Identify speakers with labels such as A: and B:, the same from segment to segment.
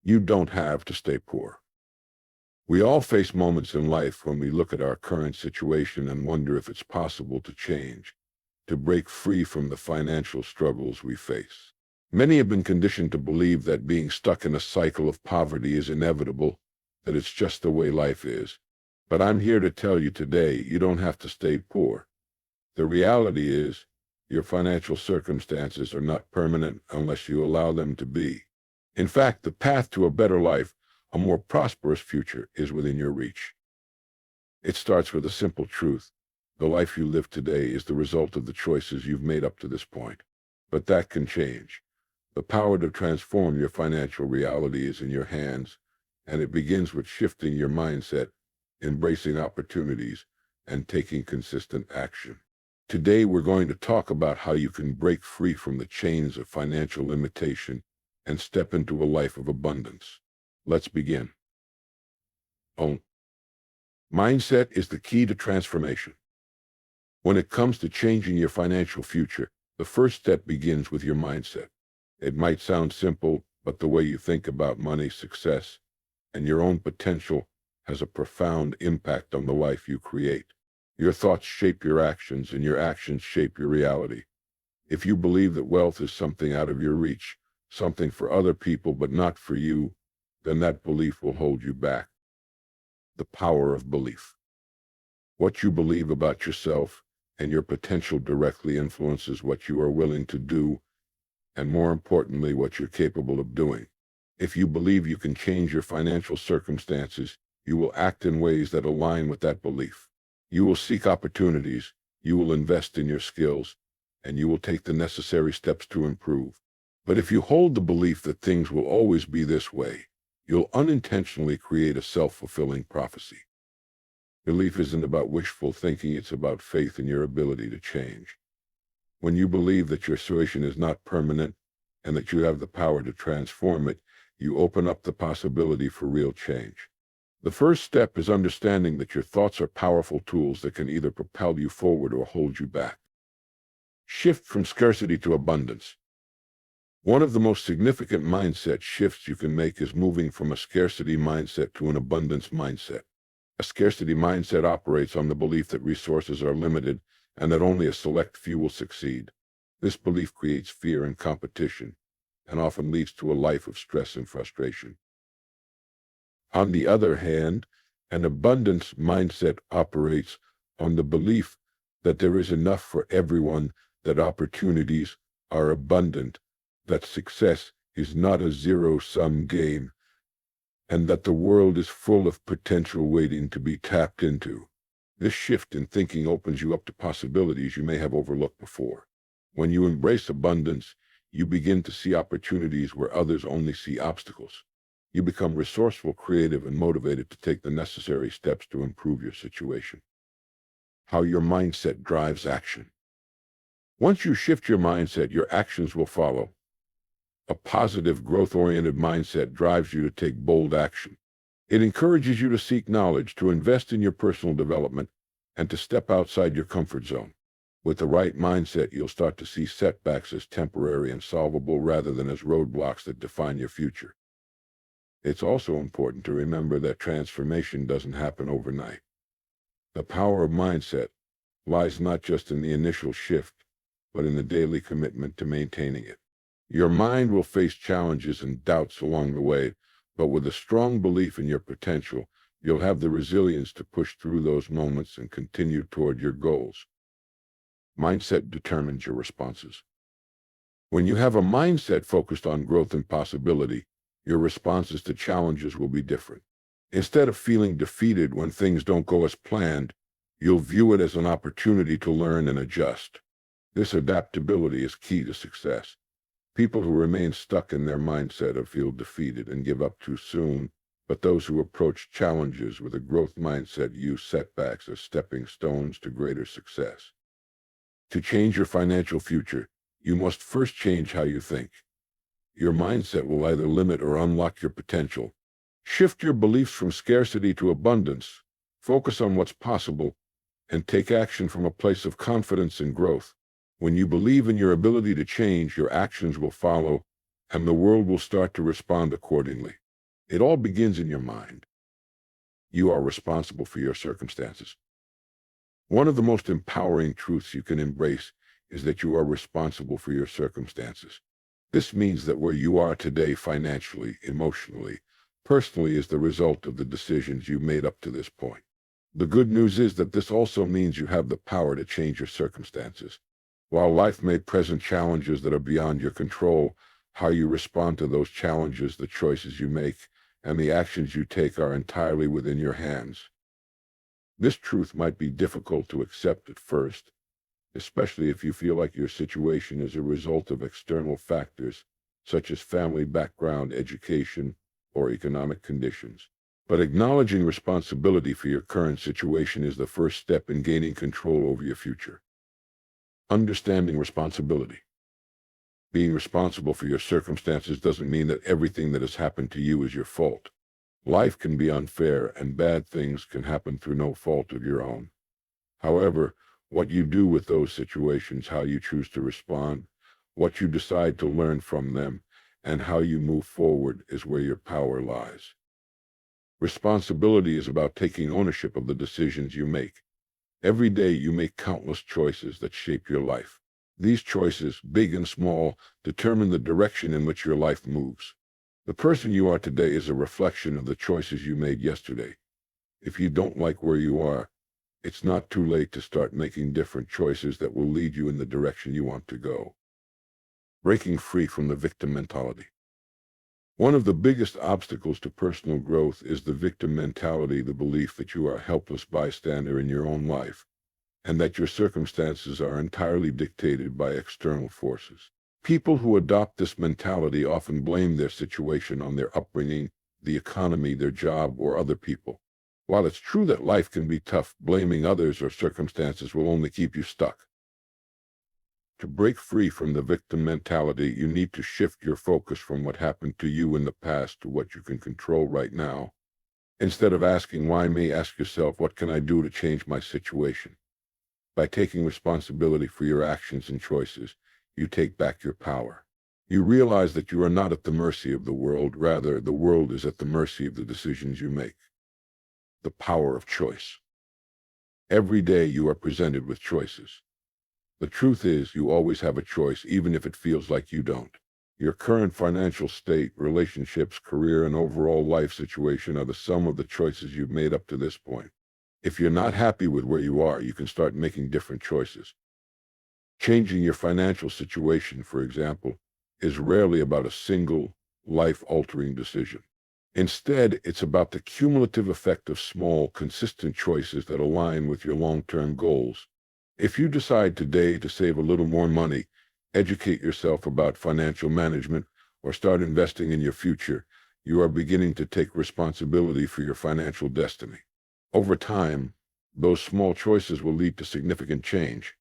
A: You don't have to stay poor. We all face moments in life when we look at our current situation and wonder if it's possible to change, to break free from the financial struggles we face. Many have been conditioned to believe that being stuck in a cycle of poverty is inevitable, that it's just the way life is. But I'm here to tell you today, you don't have to stay poor. The reality is, your financial circumstances are not permanent unless you allow them to be. In fact, the path to a better life, a more prosperous future, is within your reach. It starts with a simple truth. The life you live today is the result of the choices you've made up to this point. But that can change. The power to transform your financial reality is in your hands, and it begins with shifting your mindset, embracing opportunities, and taking consistent action. Today, we're going to talk about how you can break free from the chains of financial limitation and step into a life of abundance. Let's begin. Mindset is the key to transformation. When it comes to changing your financial future, the first step begins with your mindset. It might sound simple, but the way you think about money, success, and your own potential has a profound impact on the life you create. Your thoughts shape your actions, and your actions shape your reality. If you believe that wealth is something out of your reach, something for other people but not for you, then that belief will hold you back. The power of belief. What you believe about yourself and your potential directly influences what you are willing to do, and more importantly, what you're capable of doing. If you believe you can change your financial circumstances, you will act in ways that align with that belief. You will seek opportunities, you will invest in your skills, and you will take the necessary steps to improve. But if you hold the belief that things will always be this way, you'll unintentionally create a self-fulfilling prophecy. Belief isn't about wishful thinking, it's about faith in your ability to change. When you believe that your situation is not permanent and that you have the power to transform it, you open up the possibility for real change. The first step is understanding that your thoughts are powerful tools that can either propel you forward or hold you back. Shift from scarcity to abundance. One of the most significant mindset shifts you can make is moving from a scarcity mindset to an abundance mindset. A scarcity mindset operates on the belief that resources are limited and that only a select few will succeed. This belief creates fear and competition, and often leads to a life of stress and frustration. On the other hand, an abundance mindset operates on the belief that there is enough for everyone, that opportunities are abundant, that success is not a zero-sum game, and that the world is full of potential waiting to be tapped into. This shift in thinking opens you up to possibilities you may have overlooked before. When you embrace abundance, you begin to see opportunities where others only see obstacles. You become resourceful, creative, and motivated to take the necessary steps to improve your situation. How your mindset drives action. Once you shift your mindset, your actions will follow. A positive, growth-oriented mindset drives you to take bold action. It encourages you to seek knowledge, to invest in your personal development, and to step outside your comfort zone. With the right mindset, you'll start to see setbacks as temporary and solvable rather than as roadblocks that define your future. It's also important to remember that transformation doesn't happen overnight. The power of mindset lies not just in the initial shift, but in the daily commitment to maintaining it. Your mind will face challenges and doubts along the way, but with a strong belief in your potential, you'll have the resilience to push through those moments and continue toward your goals. Mindset determines your responses. When you have a mindset focused on growth and possibility, your responses to challenges will be different. Instead of feeling defeated when things don't go as planned, you'll view it as an opportunity to learn and adjust. This adaptability is key to success. People who remain stuck in their mindset or feel defeated and give up too soon, but those who approach challenges with a growth mindset use setbacks as stepping stones to greater success. To change your financial future, you must first change how you think. Your mindset will either limit or unlock your potential. Shift your beliefs from scarcity to abundance, focus on what's possible, and take action from a place of confidence and growth. When you believe in your ability to change, your actions will follow, and the world will start to respond accordingly. It all begins in your mind. You are responsible for your circumstances. One of the most empowering truths you can embrace is that you are responsible for your circumstances. This means that where you are today financially, emotionally, personally is the result of the decisions you made up to this point. The good news is that this also means you have the power to change your circumstances. While life may present challenges that are beyond your control, how you respond to those challenges, the choices you make, and the actions you take are entirely within your hands. This truth might be difficult to accept at first, especially if you feel like your situation is a result of external factors, such as family background, education, or economic conditions. But acknowledging responsibility for your current situation is the first step in gaining control over your future. Understanding responsibility. Being responsible for your circumstances doesn't mean that everything that has happened to you is your fault. Life can be unfair, and bad things can happen through no fault of your own. However, what you do with those situations, how you choose to respond, what you decide to learn from them, and how you move forward is where your power lies. Responsibility is about taking ownership of the decisions you make. Every day you make countless choices that shape your life. These choices, big and small, determine the direction in which your life moves. The person you are today is a reflection of the choices you made yesterday. If you don't like where you are, it's not too late to start making different choices that will lead you in the direction you want to go. Breaking free from the victim mentality. One of the biggest obstacles to personal growth is the victim mentality, the belief that you are a helpless bystander in your own life, and that your circumstances are entirely dictated by external forces. People who adopt this mentality often blame their situation on their upbringing, the economy, their job, or other people. While it's true that life can be tough, blaming others or circumstances will only keep you stuck. To break free from the victim mentality, you need to shift your focus from what happened to you in the past to what you can control right now. Instead of asking why me, ask yourself, what can I do to change my situation? By taking responsibility for your actions and choices, you take back your power. You realize that you are not at the mercy of the world, rather, the world is at the mercy of the decisions you make. The power of choice. Every day you are presented with choices. The truth is, you always have a choice, even if it feels like you don't. Your current financial state, relationships, career, and overall life situation are the sum of the choices you've made up to this point. If you're not happy with where you are, you can start making different choices. Changing your financial situation, for example, is rarely about a single, life-altering decision. Instead, it's about the cumulative effect of small, consistent choices that align with your long-term goals. If you decide today to save a little more money, educate yourself about financial management, or start investing in your future, you are beginning to take responsibility for your financial destiny. Over time, those small choices will lead to significant change.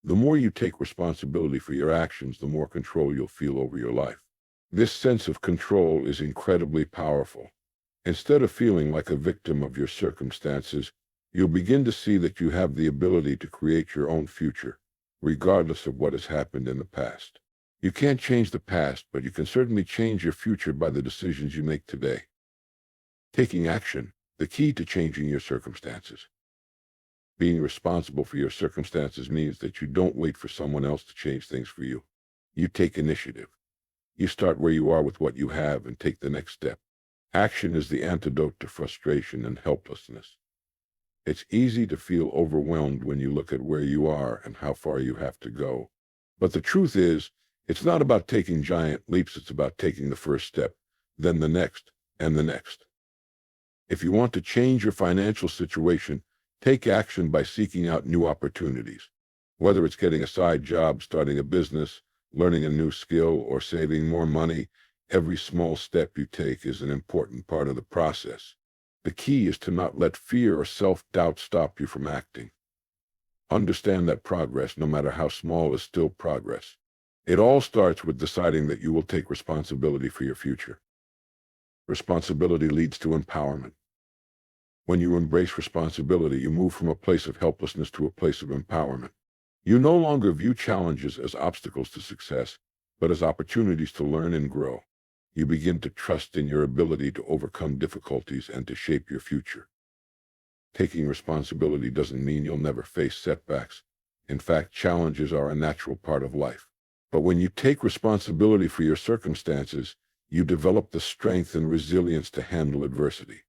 A: The more you take responsibility for your actions, the more control you'll feel over your life. This sense of control is incredibly powerful. Instead of feeling like a victim of your circumstances, you'll begin to see that you have the ability to create your own future, regardless of what has happened in the past. You can't change the past, but you can certainly change your future by the decisions you make today. Taking action, the key to changing your circumstances. Being responsible for your circumstances means that you don't wait for someone else to change things for you. You take initiative. You start where you are with what you have and take the next step. Action is the antidote to frustration and helplessness. It's easy to feel overwhelmed when you look at where you are and how far you have to go. But the truth is, it's not about taking giant leaps, it's about taking the first step, then the next, and the next. If you want to change your financial situation, take action by seeking out new opportunities. Whether it's getting a side job, starting a business, learning a new skill, or saving more money, every small step you take is an important part of the process. The key is to not let fear or self-doubt stop you from acting. Understand that progress, no matter how small, is still progress. It all starts with deciding that you will take responsibility for your future. Responsibility leads to empowerment. When you embrace responsibility, you move from a place of helplessness to a place of empowerment. You no longer view challenges as obstacles to success, but as opportunities to learn and grow. You begin to trust in your ability to overcome difficulties and to shape your future. Taking responsibility doesn't mean you'll never face setbacks. In fact, challenges are a natural part of life. But when you take responsibility for your circumstances, you develop the strength and resilience to handle adversity.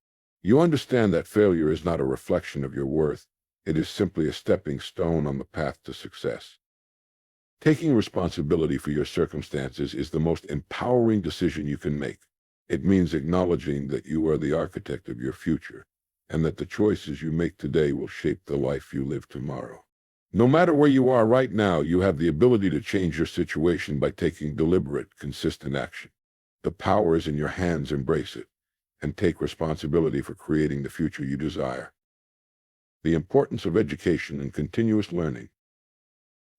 A: You understand that failure is not a reflection of your worth. It is simply a stepping stone on the path to success. Taking responsibility for your circumstances is the most empowering decision you can make. It means acknowledging that you are the architect of your future, and that the choices you make today will shape the life you live tomorrow. No matter where you are right now, you have the ability to change your situation by taking deliberate, consistent action. The power is in your hands. Embrace it, and take responsibility for creating the future you desire. The importance of education and continuous learning.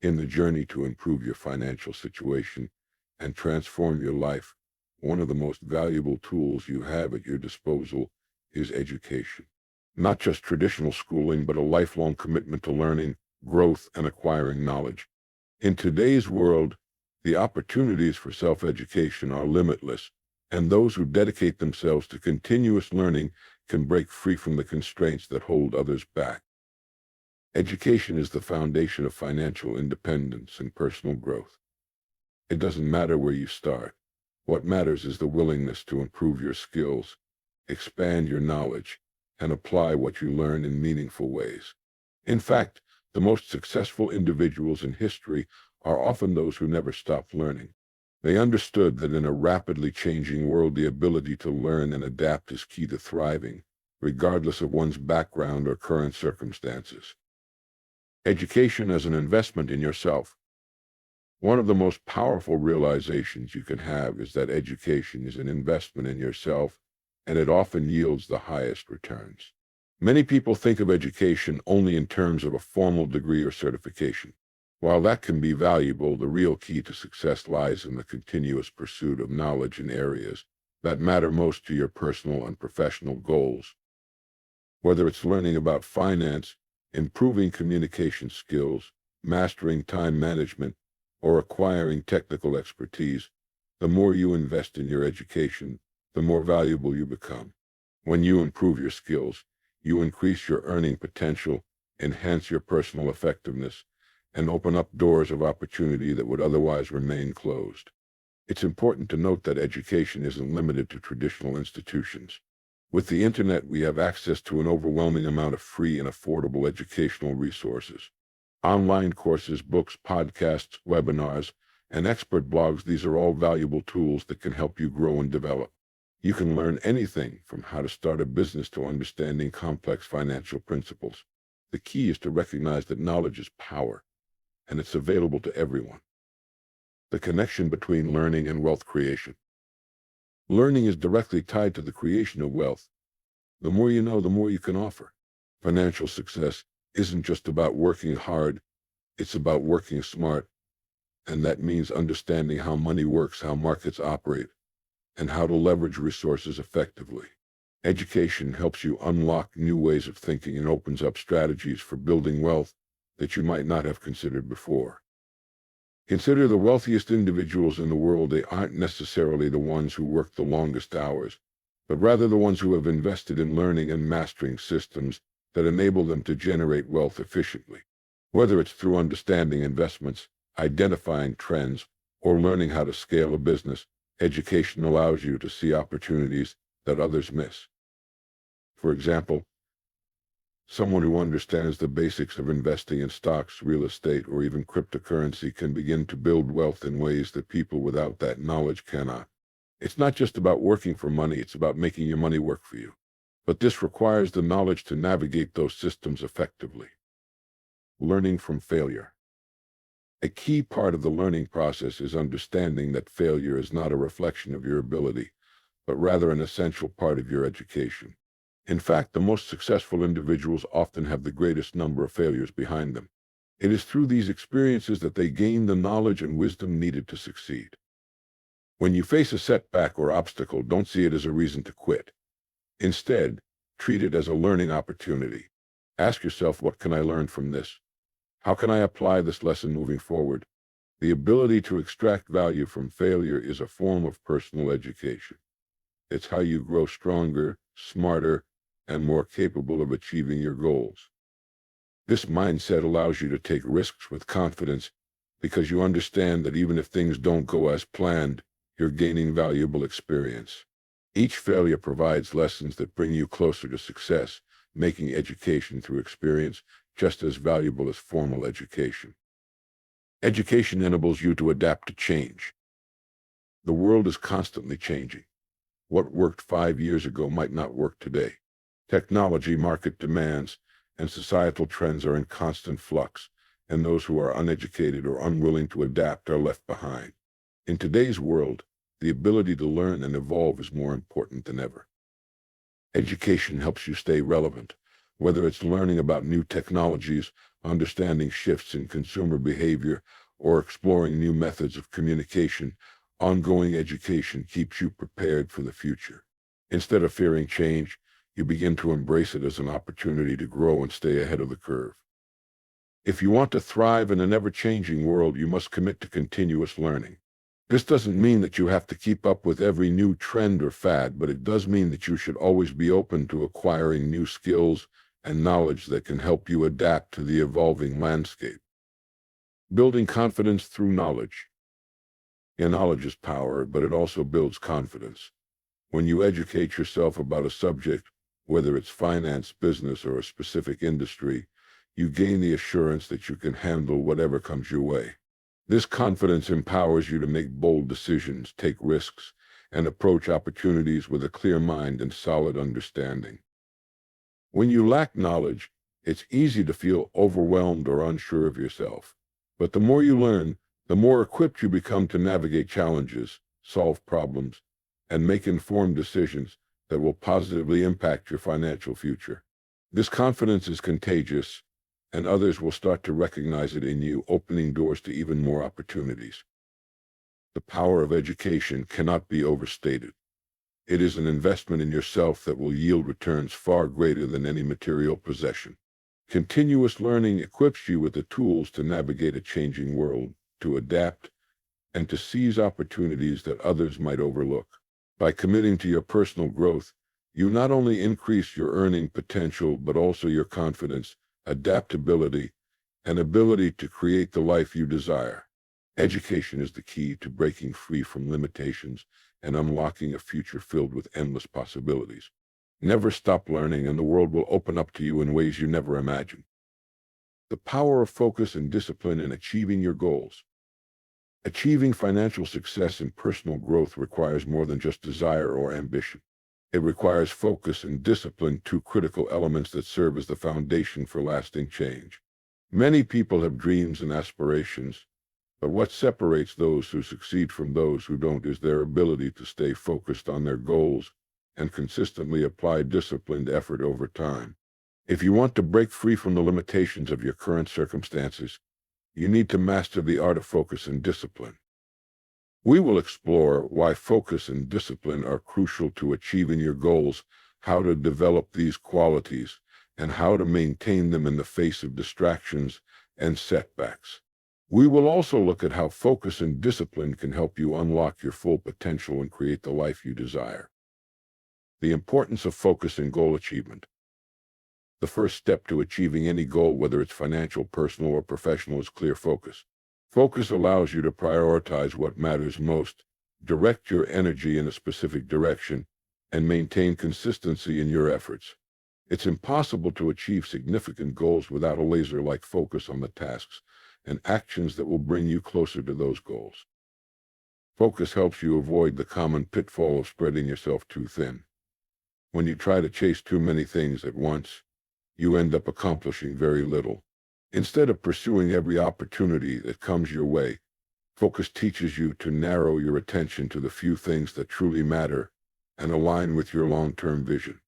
A: In the journey to improve your financial situation and transform your life, one of the most valuable tools you have at your disposal is education. Not just traditional schooling, but a lifelong commitment to learning, growth, and acquiring knowledge. In today's world, the opportunities for self-education are limitless, and those who dedicate themselves to continuous learning can break free from the constraints that hold others back. Education is the foundation of financial independence and personal growth. It doesn't matter where you start. What matters is the willingness to improve your skills, expand your knowledge, and apply what you learn in meaningful ways. In fact, the most successful individuals in history are often those who never stopped learning. They understood that in a rapidly changing world, the ability to learn and adapt is key to thriving, regardless of one's background or current circumstances. Education as an investment in yourself. One of the most powerful realizations you can have is that education is an investment in yourself, and it often yields the highest returns. Many people think of education only in terms of a formal degree or certification. While that can be valuable, the real key to success lies in the continuous pursuit of knowledge in areas that matter most to your personal and professional goals. Whether it's learning about finance, improving communication skills, mastering time management, or acquiring technical expertise, the more you invest in your education, the more valuable you become. When you improve your skills, you increase your earning potential, enhance your personal effectiveness, and open up doors of opportunity that would otherwise remain closed. It's important to note that education isn't limited to traditional institutions. With the internet, we have access to an overwhelming amount of free and affordable educational resources. Online courses, books, podcasts, webinars, and expert blogs, these are all valuable tools that can help you grow and develop. You can learn anything from how to start a business to understanding complex financial principles. The key is to recognize that knowledge is power, and it's available to everyone. The connection between learning and wealth creation. Learning is directly tied to the creation of wealth. The more you know, the more you can offer. Financial success isn't just about working hard, it's about working smart, and that means understanding how money works, how markets operate, and how to leverage resources effectively. Education helps you unlock new ways of thinking and opens up strategies for building wealth that you might not have considered before. Consider the wealthiest individuals in the world. They aren't necessarily the ones who work the longest hours, but rather the ones who have invested in learning and mastering systems that enable them to generate wealth efficiently. Whether it's through understanding investments, identifying trends, or learning how to scale a business, education allows you to see opportunities that others miss. For example, someone who understands the basics of investing in stocks, real estate, or even cryptocurrency can begin to build wealth in ways that people without that knowledge cannot. It's not just about working for money, it's about making your money work for you. But this requires the knowledge to navigate those systems effectively. Learning from failure. A key part of the learning process is understanding that failure is not a reflection of your ability, but rather an essential part of your education. In fact, the most successful individuals often have the greatest number of failures behind them. It is through these experiences that they gain the knowledge and wisdom needed to succeed. When you face a setback or obstacle, don't see it as a reason to quit. Instead, treat it as a learning opportunity. Ask yourself, what can I learn from this? How can I apply this lesson moving forward? The ability to extract value from failure is a form of personal education. It's how you grow stronger, smarter, and more capable of achieving your goals. This mindset allows you to take risks with confidence because you understand that even if things don't go as planned, you're gaining valuable experience. Each failure provides lessons that bring you closer to success, making education through experience just as valuable as formal education. Education enables you to adapt to change. The world is constantly changing. What worked 5 years ago might not work today. Technology, market demands, and societal trends are in constant flux, and those who are uneducated or unwilling to adapt are left behind. In today's world, the ability to learn and evolve is more important than ever. Education helps you stay relevant, whether it's learning about new technologies, understanding shifts in consumer behavior, or exploring new methods of communication. Ongoing education keeps you prepared for the future. Instead of fearing change, you begin to embrace it as an opportunity to grow and stay ahead of the curve. If you want to thrive in an ever-changing world, you must commit to continuous learning. This doesn't mean that you have to keep up with every new trend or fad, but it does mean that you should always be open to acquiring new skills and knowledge that can help you adapt to the evolving landscape. Building confidence through knowledge. Knowledge is power, but it also builds confidence. When you educate yourself about a subject, whether it's finance, business, or a specific industry, you gain the assurance that you can handle whatever comes your way. This confidence empowers you to make bold decisions, take risks, and approach opportunities with a clear mind and solid understanding. When you lack knowledge, it's easy to feel overwhelmed or unsure of yourself. But the more you learn, the more equipped you become to navigate challenges, solve problems, and make informed decisions that will positively impact your financial future. This confidence is contagious, and others will start to recognize it in you, opening doors to even more opportunities. The power of education cannot be overstated. It is an investment in yourself that will yield returns far greater than any material possession. Continuous learning equips you with the tools to navigate a changing world, to adapt, and to seize opportunities that others might overlook. By committing to your personal growth, you not only increase your earning potential, but also your confidence, adaptability, and ability to create the life you desire. Education is the key to breaking free from limitations and unlocking a future filled with endless possibilities. Never stop learning, and the world will open up to you in ways you never imagined. The power of focus and discipline in achieving your goals. Achieving financial success and personal growth requires more than just desire or ambition. It requires focus and discipline, two critical elements that serve as the foundation for lasting change. Many people have dreams and aspirations, but what separates those who succeed from those who don't is their ability to stay focused on their goals and consistently apply disciplined effort over time. If you want to break free from the limitations of your current circumstances, you need to master the art of focus and discipline. We will explore why focus and discipline are crucial to achieving your goals, how to develop these qualities, and how to maintain them in the face of distractions and setbacks. We will also look at how focus and discipline can help you unlock your full potential and create the life you desire. The importance of focus and goal achievement. The first step to achieving any goal, whether it's financial, personal, or professional, is clear focus. Focus allows you to prioritize what matters most, direct your energy in a specific direction, and maintain consistency in your efforts. It's impossible to achieve significant goals without a laser-like focus on the tasks and actions that will bring you closer to those goals. Focus helps you avoid the common pitfall of spreading yourself too thin. When you try to chase too many things at once, you end up accomplishing very little. Instead of pursuing every opportunity that comes your way, focus teaches you to narrow your attention to the few things that truly matter and align with your long-term vision.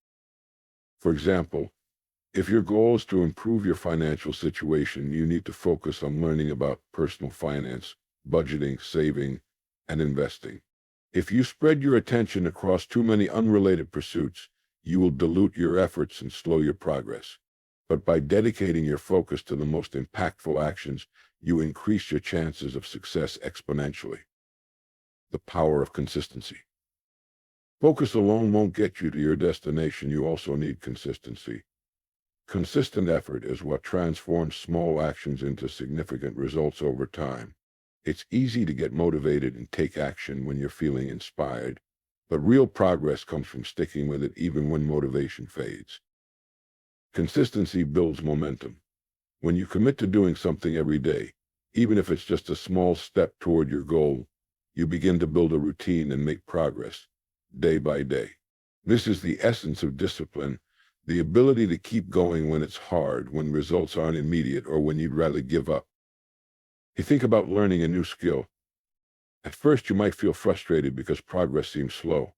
A: For example, if your goal is to improve your financial situation, you need to focus on learning about personal finance, budgeting, saving, and investing. If you spread your attention across too many unrelated pursuits, you will dilute your efforts and slow your progress. But by dedicating your focus to the most impactful actions, you increase your chances of success exponentially. The power of consistency. Focus alone won't get you to your destination. You also need consistency. Consistent effort is what transforms small actions into significant results over time. It's easy to get motivated and take action when you're feeling inspired, but real progress comes from sticking with it even when motivation fades. Consistency builds momentum. When you commit to doing something every day, even if it's just a small step toward your goal, you begin to build a routine and make progress, day by day. This is the essence of discipline, the ability to keep going when it's hard, when results aren't immediate, or when you'd rather give up. You think about learning a new skill. At first, you might feel frustrated because progress seems slow.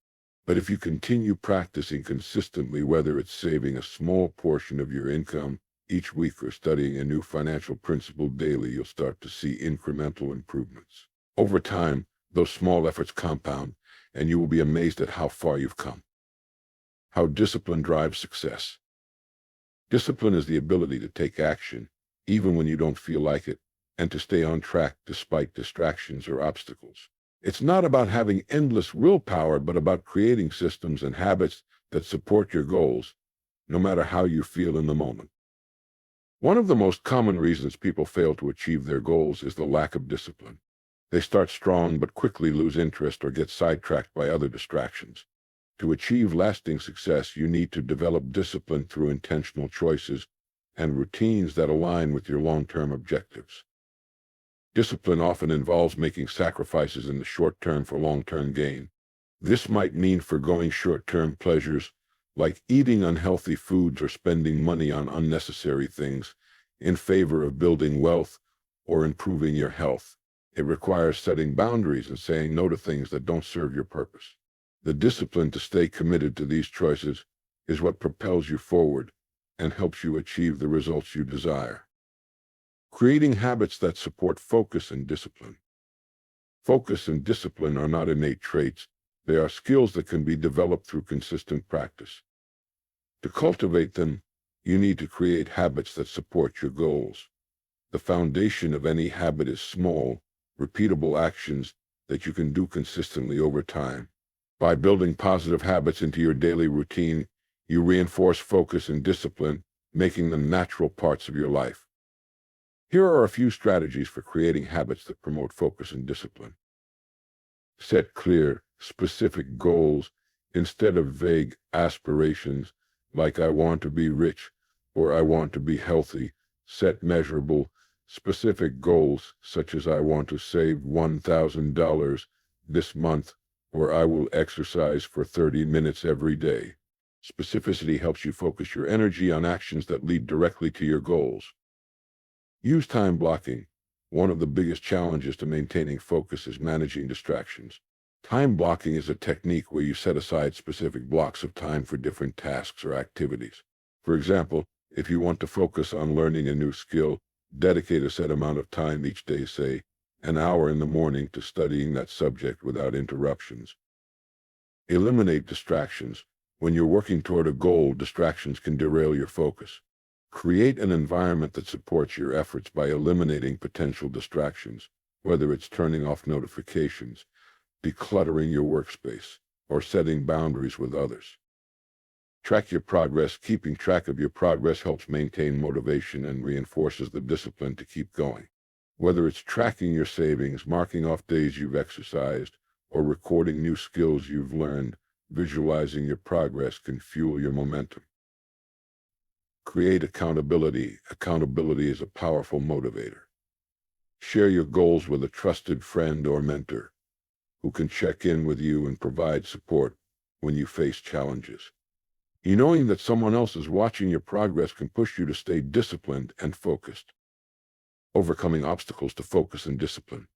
A: But if you continue practicing consistently, whether it's saving a small portion of your income each week or studying a new financial principle daily, you'll start to see incremental improvements. Over time, those small efforts compound, and you will be amazed at how far you've come. How discipline drives success. Discipline is the ability to take action, even when you don't feel like it, and to stay on track despite distractions or obstacles. It's not about having endless willpower, but about creating systems and habits that support your goals, no matter how you feel in the moment. One of the most common reasons people fail to achieve their goals is the lack of discipline. They start strong but quickly lose interest or get sidetracked by other distractions. To achieve lasting success, you need to develop discipline through intentional choices and routines that align with your long-term objectives. Discipline often involves making sacrifices in the short term for long-term gain. This might mean forgoing short-term pleasures, like eating unhealthy foods or spending money on unnecessary things, in favor of building wealth or improving your health. It requires setting boundaries and saying no to things that don't serve your purpose. The discipline to stay committed to these choices is what propels you forward and helps you achieve the results you desire. Creating habits that support focus and discipline. Focus and discipline are not innate traits. They are skills that can be developed through consistent practice. To cultivate them, you need to create habits that support your goals. The foundation of any habit is small, repeatable actions that you can do consistently over time. By building positive habits into your daily routine, you reinforce focus and discipline, making them natural parts of your life. Here are a few strategies for creating habits that promote focus and discipline. Set clear, specific goals instead of vague aspirations like I want to be rich or I want to be healthy. Set measurable, specific goals such as I want to save $1,000 this month or I will exercise for 30 minutes every day. Specificity helps you focus your energy on actions that lead directly to your goals. Use time blocking. One of the biggest challenges to maintaining focus is managing distractions. Time blocking is a technique where you set aside specific blocks of time for different tasks or activities. For example, if you want to focus on learning a new skill, dedicate a set amount of time each day, say, an hour in the morning to studying that subject without interruptions. Eliminate distractions. When you're working toward a goal, distractions can derail your focus. Create an environment that supports your efforts by eliminating potential distractions, whether it's turning off notifications, decluttering your workspace, or setting boundaries with others. Track your progress. Keeping track of your progress helps maintain motivation and reinforces the discipline to keep going. Whether it's tracking your savings, marking off days you've exercised, or recording new skills you've learned, visualizing your progress can fuel your momentum. Create accountability. Accountability is a powerful motivator. Share your goals with a trusted friend or mentor who can check in with you and provide support when you face challenges. Knowing that someone else is watching your progress can push you to stay disciplined and focused. Overcoming obstacles to focus and discipline.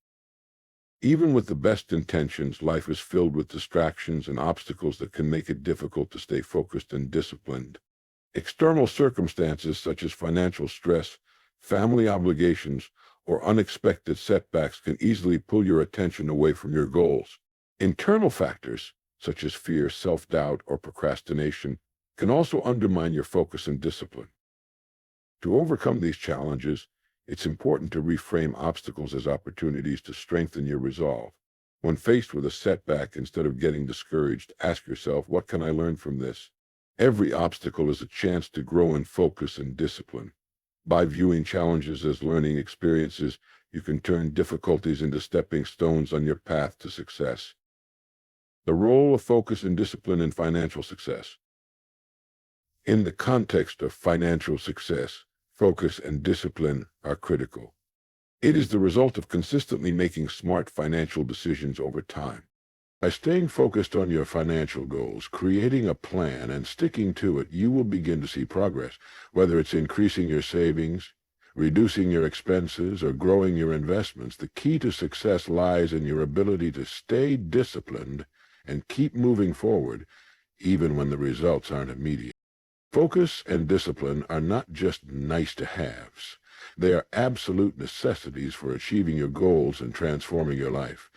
A: Even with the best intentions, life is filled with distractions and obstacles that can make it difficult to stay focused and disciplined. External circumstances such as financial stress, family obligations, or unexpected setbacks can easily pull your attention away from your goals. Internal factors, such as fear, self-doubt, or procrastination, can also undermine your focus and discipline. To overcome these challenges, it's important to reframe obstacles as opportunities to strengthen your resolve. When faced with a setback, instead of getting discouraged, ask yourself, what can I learn from this? Every obstacle is a chance to grow in focus and discipline. By viewing challenges as learning experiences, you can turn difficulties into stepping stones on your path to success. The role of focus and discipline in financial success. In the context of financial success, focus and discipline are critical. It is the result of consistently making smart financial decisions over time. By staying focused on your financial goals, creating a plan, and sticking to it, you will begin to see progress, whether it's increasing your savings, reducing your expenses, or growing your investments. The key to success lies in your ability to stay disciplined and keep moving forward, even when the results aren't immediate. Focus and discipline are not just nice-to-haves. They are absolute necessities for achieving your goals and transforming your life.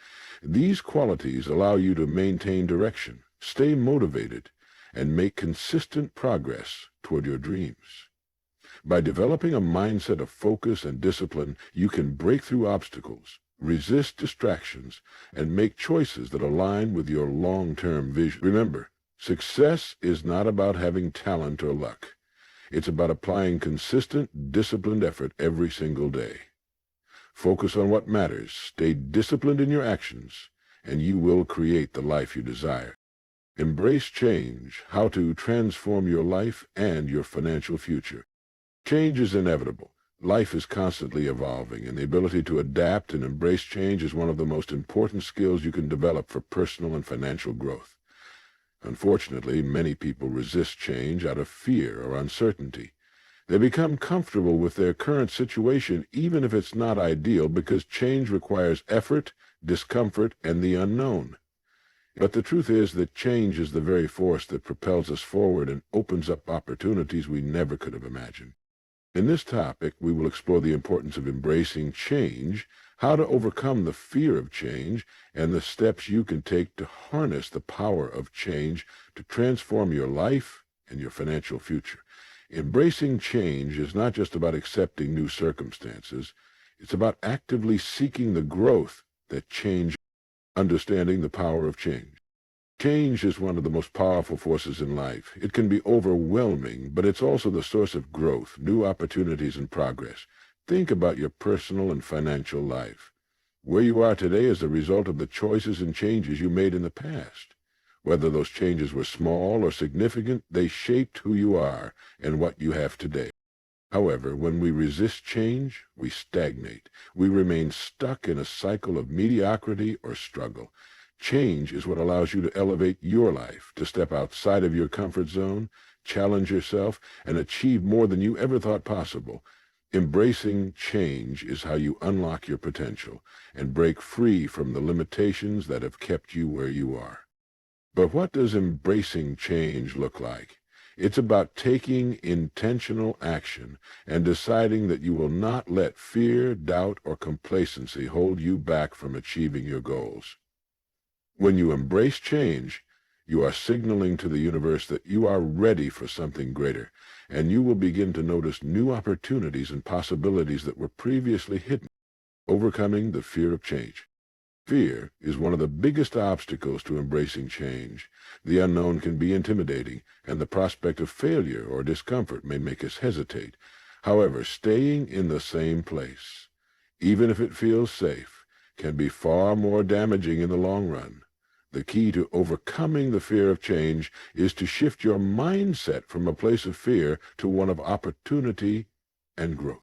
A: These qualities allow you to maintain direction, stay motivated, and make consistent progress toward your dreams. By developing a mindset of focus and discipline, you can break through obstacles, resist distractions, and make choices that align with your long-term vision. Remember, success is not about having talent or luck. It's about applying consistent, disciplined effort every single day. Focus on what matters, stay disciplined in your actions, and you will create the life you desire. Embrace change, how to transform your life and your financial future. Change is inevitable. Life is constantly evolving, and the ability to adapt and embrace change is one of the most important skills you can develop for personal and financial growth. Unfortunately, many people resist change out of fear or uncertainty. They become comfortable with their current situation, even if it's not ideal, because change requires effort, discomfort, and the unknown. But the truth is that change is the very force that propels us forward and opens up opportunities we never could have imagined. In this topic, we will explore the importance of embracing change, how to overcome the fear of change, and the steps you can take to harness the power of change to transform your life and your financial future. Embracing change is not just about accepting new circumstances. It's about actively seeking the growth that change, understanding the power of change. Change is one of the most powerful forces in life. It can be overwhelming, but it's also the source of growth, new opportunities, and progress. Think about your personal and financial life. Where you are today is a result of the choices and changes you made in the past. Whether those changes were small or significant, they shaped who you are and what you have today. However, when we resist change, we stagnate. We remain stuck in a cycle of mediocrity or struggle. Change is what allows you to elevate your life, to step outside of your comfort zone, challenge yourself, and achieve more than you ever thought possible. Embracing change is how you unlock your potential and break free from the limitations that have kept you where you are. But what does embracing change look like? It's about taking intentional action and deciding that you will not let fear, doubt, or complacency hold you back from achieving your goals. When you embrace change, you are signaling to the universe that you are ready for something greater, and you will begin to notice new opportunities and possibilities that were previously hidden. Overcoming the fear of change. Fear is one of the biggest obstacles to embracing change. The unknown can be intimidating, and the prospect of failure or discomfort may make us hesitate. However, staying in the same place, even if it feels safe, can be far more damaging in the long run. The key to overcoming the fear of change is to shift your mindset from a place of fear to one of opportunity and growth.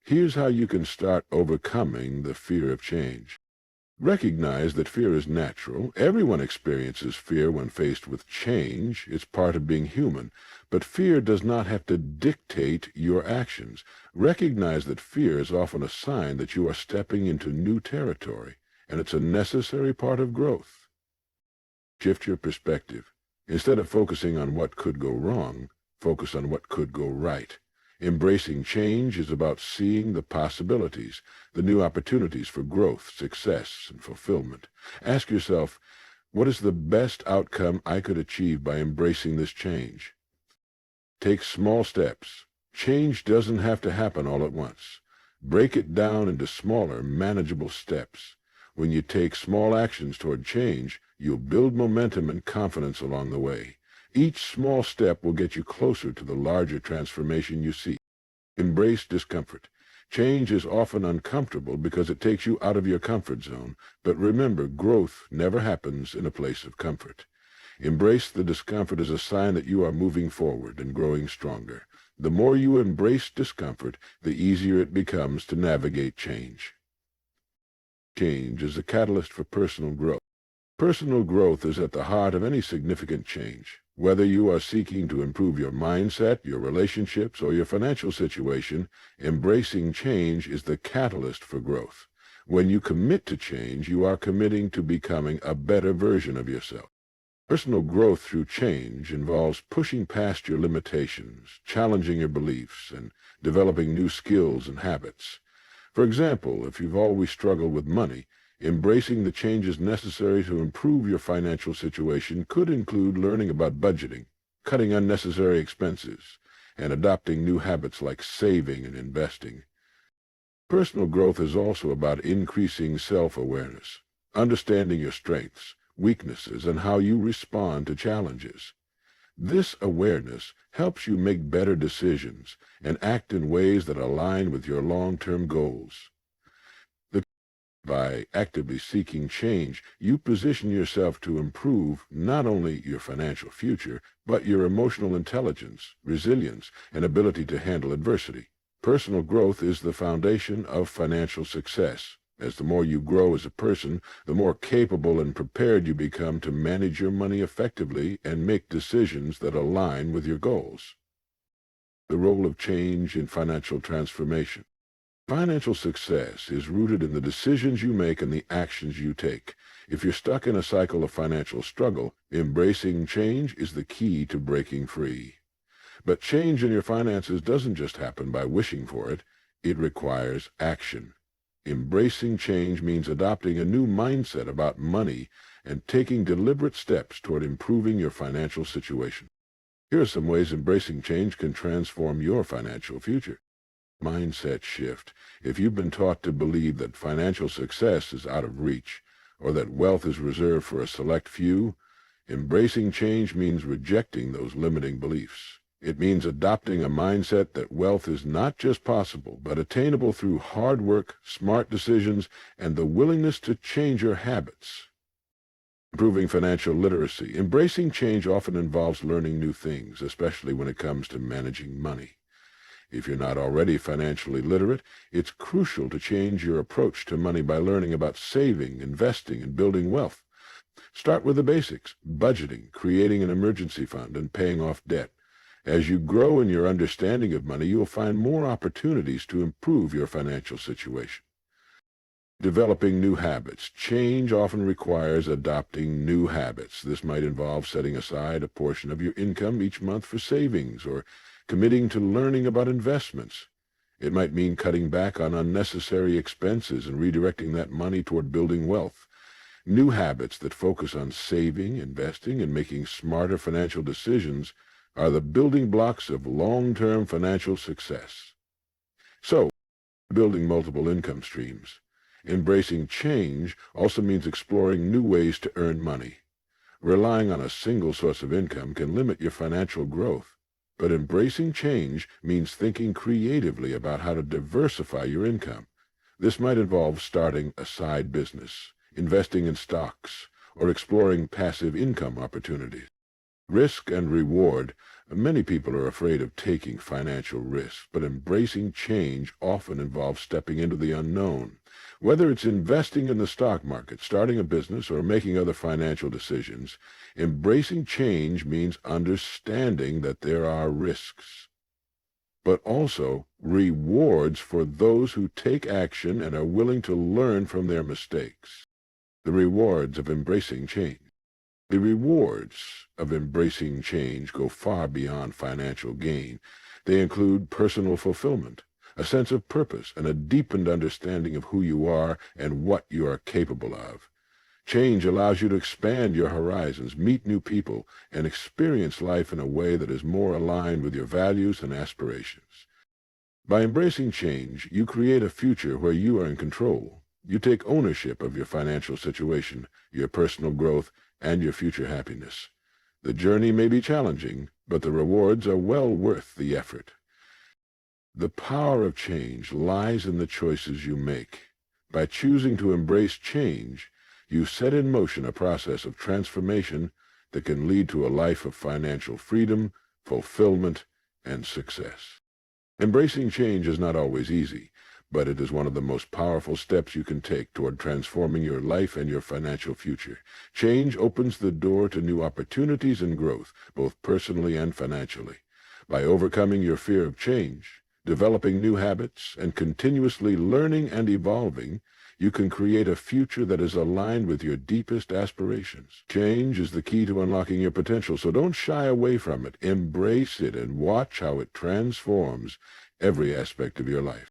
A: Here's how you can start overcoming the fear of change. Recognize that fear is natural. Everyone experiences fear when faced with change. It's part of being human. But fear does not have to dictate your actions. Recognize that fear is often a sign that you are stepping into new territory, and it's a necessary part of growth. Shift your perspective. Instead of focusing on what could go wrong, focus on what could go right. Embracing change is about seeing the possibilities, the new opportunities for growth, success, and fulfillment. Ask yourself, what is the best outcome I could achieve by embracing this change? Take small steps. Change doesn't have to happen all at once. Break it down into smaller, manageable steps. When you take small actions toward change, you'll build momentum and confidence along the way. Each small step will get you closer to the larger transformation you seek. Embrace discomfort. Change is often uncomfortable because it takes you out of your comfort zone, but remember, growth never happens in a place of comfort. Embrace the discomfort as a sign that you are moving forward and growing stronger. The more you embrace discomfort, the easier it becomes to navigate change. Change is a catalyst for personal growth. Personal growth is at the heart of any significant change. Whether you are seeking to improve your mindset, your relationships, or your financial situation, embracing change is the catalyst for growth. When you commit to change, you are committing to becoming a better version of yourself. Personal growth through change involves pushing past your limitations, challenging your beliefs, and developing new skills and habits. For example, if you've always struggled with money, embracing the changes necessary to improve your financial situation could include learning about budgeting, cutting unnecessary expenses, and adopting new habits like saving and investing. Personal growth is also about increasing self-awareness, understanding your strengths, weaknesses, and how you respond to challenges. This awareness helps you make better decisions and act in ways that align with your long-term goals. By actively seeking change, you position yourself to improve not only your financial future, but your emotional intelligence, resilience, and ability to handle adversity. Personal growth is the foundation of financial success, as the more you grow as a person, the more capable and prepared you become to manage your money effectively and make decisions that align with your goals. The role of change in financial transformation. Financial success is rooted in the decisions you make and the actions you take. If you're stuck in a cycle of financial struggle, embracing change is the key to breaking free. But change in your finances doesn't just happen by wishing for it. It requires action. Embracing change means adopting a new mindset about money and taking deliberate steps toward improving your financial situation. Here are some ways embracing change can transform your financial future. Mindset shift. If you've been taught to believe that financial success is out of reach, or that wealth is reserved for a select few, embracing change means rejecting those limiting beliefs. It means adopting a mindset that wealth is not just possible, but attainable through hard work, smart decisions, and the willingness to change your habits. Improving financial literacy. Embracing change often involves learning new things, especially when it comes to managing money. If you're not already financially literate, it's crucial to change your approach to money by learning about saving, investing, and building wealth. Start with the basics: budgeting, creating an emergency fund, and paying off debt. As you grow in your understanding of money, you'll find more opportunities to improve your financial situation. Developing new habits. Change often requires adopting new habits. This might involve setting aside a portion of your income each month for savings or committing to learning about investments. It might mean cutting back on unnecessary expenses and redirecting that money toward building wealth. New habits that focus on saving, investing, and making smarter financial decisions are the building blocks of long-term financial success. So, building multiple income streams. Embracing change also means exploring new ways to earn money. Relying on a single source of income can limit your financial growth, but embracing change means thinking creatively about how to diversify your income. This might involve starting a side business, investing in stocks, or exploring passive income opportunities. Risk and reward. Many people are afraid of taking financial risks, but embracing change often involves stepping into the unknown. Whether it's investing in the stock market, starting a business, or making other financial decisions, embracing change means understanding that there are risks, but also rewards for those who take action and are willing to learn from their mistakes. The rewards of embracing change. The rewards of embracing change go far beyond financial gain. They include personal fulfillment, a sense of purpose, and a deepened understanding of who you are and what you are capable of. Change allows you to expand your horizons, meet new people, and experience life in a way that is more aligned with your values and aspirations. By embracing change, you create a future where you are in control. You take ownership of your financial situation, your personal growth, and your future happiness. The journey may be challenging, but the rewards are well worth the effort. The power of change lies in the choices you make. By choosing to embrace change, you set in motion a process of transformation that can lead to a life of financial freedom, fulfillment, and success. Embracing change is not always easy, but it is one of the most powerful steps you can take toward transforming your life and your financial future. Change opens the door to new opportunities and growth, both personally and financially. By overcoming your fear of change, developing new habits, and continuously learning and evolving, you can create a future that is aligned with your deepest aspirations. Change is the key to unlocking your potential, so don't shy away from it. Embrace it and watch how it transforms every aspect of your life.